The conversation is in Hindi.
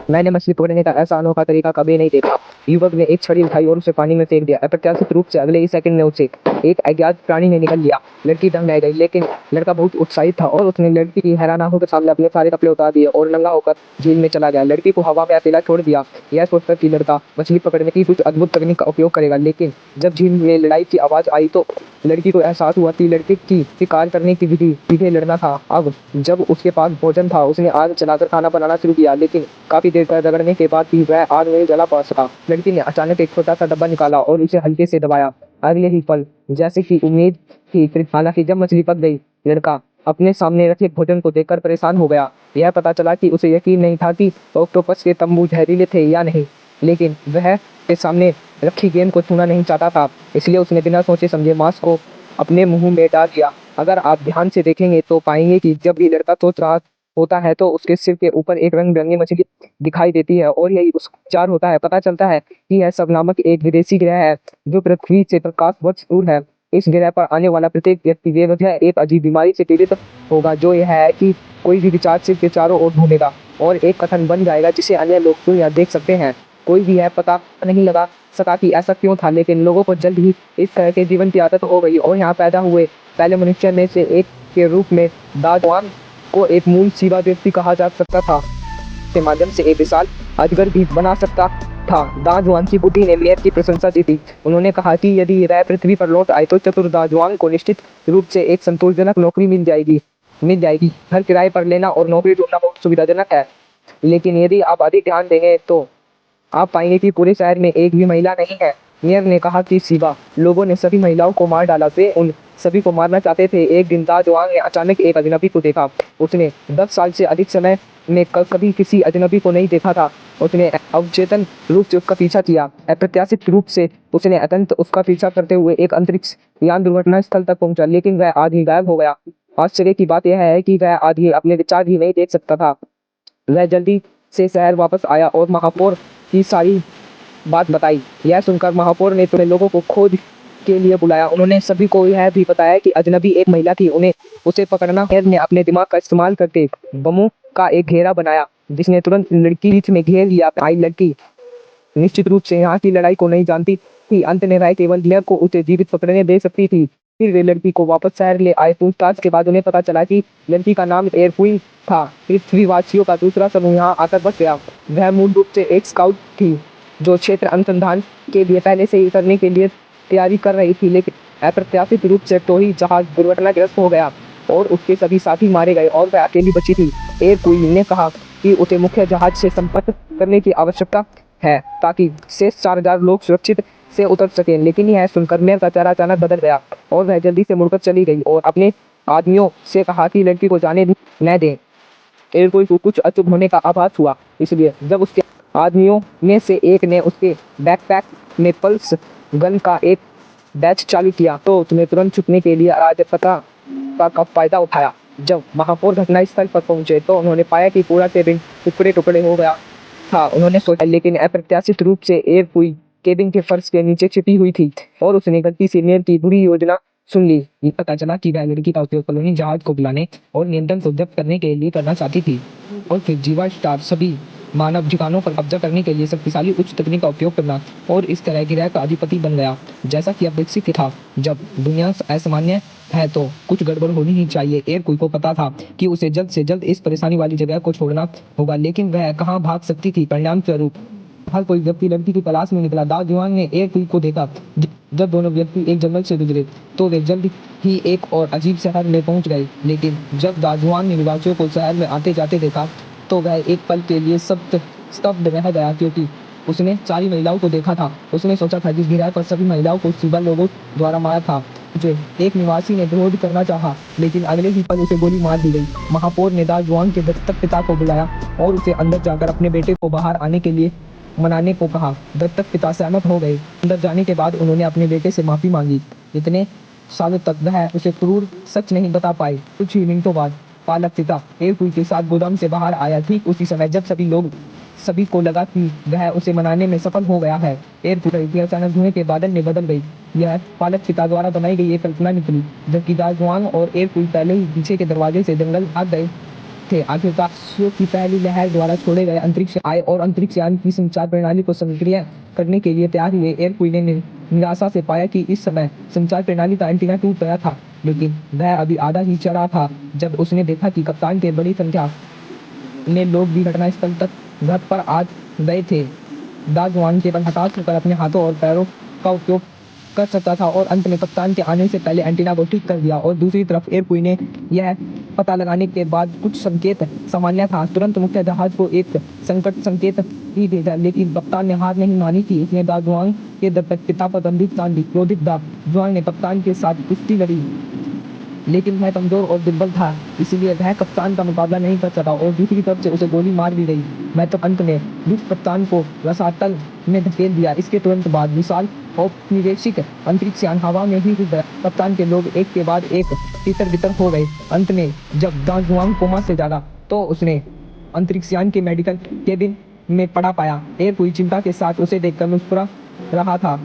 मैंने मछली पकड़ने का ऐसा अनोखा तरीका कभी नहीं देखा। युवक ने एक छड़ी उठाई और उसे पानी में फेंक दिया। अप्रत्याशित रूप से अगले ही सेकंड में उसे एक अज्ञात प्राणी ने निगल लिया। लड़की दंग रह गई, लेकिन लड़का बहुत उत्साहित था और उसने लड़की की हैरान आंखों के सामने अपने सारे कपड़े उतार दिए और नंगा होकर झील में चला गया। लड़की को हवा में अकेला छोड़ दिया, यह सोचकर कि लड़का मछली पकड़ने की कुछ अद्भुत तकनीक का उपयोग करेगा। लेकिन जब झील में लड़ाई की आवाज आई तो लड़की को एहसास हुआ कि लड़के की शिकार करने की विधि सीधे लड़ना था। अब जब उसके पास भोजन था, उसने आग जलाकर खाना बनाना शुरू किया, लेकिन काफी देर तक रगड़ने के बाद भी वह आग में जला पड़ सका। लड़की ने अचानक एक छोटा सा डब्बा निकाला और उसे हल्के से दबाया। अगले ही पल, जैसे कि उम्मीद थी, फिर हालांकि जब मछली पक गई, लड़का अपने सामने रखे भोजन को देखकर परेशान हो गया। यह पता चला कि उसे यकीन नहीं था कि ऑक्टोपस के तंबू जहरीले थे या नहीं, लेकिन वह के सामने रखी गेंद को छूना नहीं चाहता था। इसलिए उसने बिना सोचे समझे मांस को अपने मुंह में डाल दिया। अगर आप ध्यान से देखेंगे तो पाएंगे कि जब भी लड़का सोच रहा होता है तो उसके सिर के ऊपर एक रंग बिरंगी मछली दिखाई देती है, और यही उसका उपचार होता है। पता चलता है कि यह सब नामक एक विदेशी ग्रह है जो पृथ्वी से प्रकाश वर्ष दूर है। इस ग्रह पर आने वाला प्रत्येक व्यक्ति बेवजह एक अजीब बीमारी से पीड़ित होगा, जो यह है कि कोई भी विचार सिर के चारों ओर घूमेगा और एक कथन बन जाएगा जिसे अन्य लोग सुन या देख सकते हैं। कोई भी यह पता नहीं लगा सका कि ऐसा क्यों था, लेकिन लोगों को जल्द ही इस तरह के जीवन की आदत हो गई और यहाँ पैदा हुए पहले मनुष्य में से एक के रूप में दाजवान को एक मूल सीवा व्यक्ति कहा जा सकता था, के माध्यम से एक विशाल अजगर भी बना सकता था। दाजवान की बुद्धि ने मेयर की प्रशंसा की थी। उन्होंने कहा कि यदि वह पृथ्वी पर लौट आए तो चतुर दाजवान को निश्चित रूप से एक संतोषजनक नौकरी मिल जाएगी। घर किराए पर लेना और नौकरी ढूंढना बहुत सुविधाजनक है, लेकिन यदि आप अधिक ध्यान देंगे तो आप पाएंगे कि पूरे शहर में एक भी महिला नहीं है। मेयर ने कहा कि शिवा, लोगों ने सभी महिलाओं को मार डाला, वे उन सभी को मारना चाहते थे। एक दिन दाजवांग ने अचानक एक अजनबी को देखा। उसने 10 साल से अधिक समय में कभी किसी अजनबी को नहीं देखा था। उसने अवचेतन रूप से उसका पीछा किया। अप्रत्याशित रूप से उसने अत्यंत उसका पीछा करते हुए एक अंतरिक्ष यान दुर्घटना स्थल तक पहुंचा, लेकिन वह आज ही गायब हो गया। आश्चर्य की बात यह है कि वह आज ही अपने विचार भी नहीं देख सकता था। वह जल्दी से शहर वापस आया और महापौर की सारी बात बताई। यह सुनकर महापौर ने तुम्हें लोगों को खोज के लिए बुलाया। उन्होंने सभी को यह भी बताया कि अजनबी एक महिला थी, उन्हें उसे पकड़ना। मेयर ने अपने दिमाग का इस्तेमाल करके बमों का एक घेरा बनाया, जिसने तुरंत लड़की बीच में घेर लिया। आई लड़की निश्चित रूप से यहाँ की लड़ाई को नहीं जानती थी। अंत में वह केवल मेयर को उसे जीवित पकड़ने दे सकती थी। फिर वे लड़की को वापस शहर ले आए। पूछताछ के बाद उन्हें पता चला कि लड़की का नाम एयर क्वीन था। पृथ्वीवासियों का दूसरा समूह यहाँ आकर बस गया। वह मूल रूप से एक स्काउट थी जो क्षेत्र अनुसंधान के लिए पहले से ही करने के लिए तैयारी कर रही थी, लेकिन अप्रत्याशित रूप से टोही जहाज दुर्घटनाग्रस्त हो गया और उसके सभी साथी मारे गए और वह अकेली बची थी। एयर क्वीन ने कहा कि उसे मुख्य जहाज से संपर्क करने की आवश्यकता है ताकि शेष 4000 लोग सुरक्षित से उतर सकें, लेकिन यह सुनकर मेयर का चेहरा अचानक बदल गया और वह जल्दी से मुड़कर चली गई और अपने आदमियों से कहा कि लड़की को जाने न दें। एयर क्वीन को कुछ अचूक होने का आभास हुआ, इसलिए जब उसके आदमियों में से एक ने उसके बैकपैक में पल्स गन का एक बैच चालू किया तो उसने तुरंत छुपने के लिए अराजकता का फायदा उठाया। जब महापौर घटनास्थल पर पहुंचे तो उन्होंने पाया कि पूरा केबिन टुकड़े टुकड़े हो गया था। उन्होंने सोचा, लेकिन अप्रत्याशित रूप से एयर क्वीन केबिन के फर्श के नीचे छिपी हुई थी और उसने गलती से मेयर की बुरी योजना सुन ली। ये पता चला कि वह लड़की का उपयोग कॉलोनी जहाज को बुलाने और नियंत्रण को जब्त करने के लिए करना चाहती थी, और फिर जीवा स्टार सभी मानव ठिकानों पर कब्जा करने के लिए शक्तिशाली उच्च तकनीक का उपयोग करना, और इस तरह ग्रह का अधिपति बन गया। जैसा कि अब विकसित था, जब दुनिया असामान्य है तो कुछ गड़बड़ होनी ही चाहिए। एयर क्वीन को पता था कि उसे जल्द से जल्द इस परेशानी वाली जगह को छोड़ना होगा, लेकिन वह कहाँ भाग सकती थी। परिणाम स्वरूप हर कोई व्यक्ति लड़की की तलाश में निकला। दाजवांग ने एयर क्वीन को देखा। जब दोनों व्यक्ति एक जंगल से गुजरे तो वे जल्द ही एक और अजीब शहर में पहुंच गए, लेकिन जब दाजवांग ने निवासियों को शहर में आते जाते देखा तो वह एक पल के लिए स्तब्ध रह गया, क्योंकि उसने सारी महिलाओं को देखा था। उसने सोचा था जिस गिरह पर सभी महिलाओं को शिवा लोगों द्वारा मारा था, जो एक निवासी ने विरोध करना चाहा, लेकिन अगले ही पल उसे गोली मार दी गई। महापौर ने दाजवांग के दत्तक पिता को बुलाया और उसे अंदर जाकर अपने बेटे को बाहर आने के लिए मनाने को कहा। दत्तक पिता सहमत हो गए। अंदर जाने के बाद उन्होंने अपने बेटे से माफी मांगी। इतने सालों तक वह उसे क्रूर सच नहीं बता पाए। कुछ ही मिनटों बाद पालक पिता एयर क्वीन के साथ गोदाम से बाहर आया। ठीक उसी समय जब सभी को लगा कि वह उसे मनाने में सफल हो गया है, एयर क्वीन की अचानक धुएं के बादल में बदल गई। यह पालक पिता द्वारा बनाई गई एक कल्पना निकली। जबकि दाजवांग और एयर क्वीन पहले ही पीछे के दरवाजे से जंगल भाग गए थे। आखिरकार की पहली लहर द्वारा छोड़े गए अंतरिक्ष आए और अंतरिक्ष यान की संचार प्रणाली को सक्रिय करने के लिए तैयार हुए। एयर क्वीन ने निराशा से पाया कि इस समय संचार प्रणाली का एंटीना टूट गया था, लेकिन वह अभी आधा ही चढ़ा था जब उसने देखा कि कप्तान के बड़ी संख्या में लोग भी घटनास्थल तक घर पर आ गए थे। दाजवान केवल हताश होकर अपने हाथों और पैरों का उपयोग कर सकता था और अंत में कप्तान के आने से पहले एंटीना को ठीक कर दिया। और दूसरी तरफ एयर क्वीन ने यह पता लगाने के बाद कुछ संकेत सामान्य था, तुरंत मुख्य जहाज को एक संकट संकेत ही भेजा, लेकिन कप्तान ने हार नहीं मानी थी। इसने दाजवान के पिता पर गंभीर शांति क्रोधित दाजवान ने कप्तान के साथ कुश्ती लड़ी, लेकिन वह कमजोर और दुर्बल था, इसलिए वह कप्तान का मुकाबला नहीं कर सका और दूसरी तरफ से उसे गोली मार दी गई। मैं तो अंत में दुष्ट कप्तान को रसातल में धकेल दिया। इसके तुरंत बाद विशाल औपनिवेशिक अंतरिक्ष यान हवा में ही उड़ गया। कप्तान के लोग एक के बाद एक तितर बितर हो गए। अंत में जब दाजवान कोमा से जागा तो उसने अंतरिक्ष यान के मेडिकल केबिन में पड़ा पाया। एयर क्वीन चिंता के साथ उसे देखकर मुस्कुरा रहा था।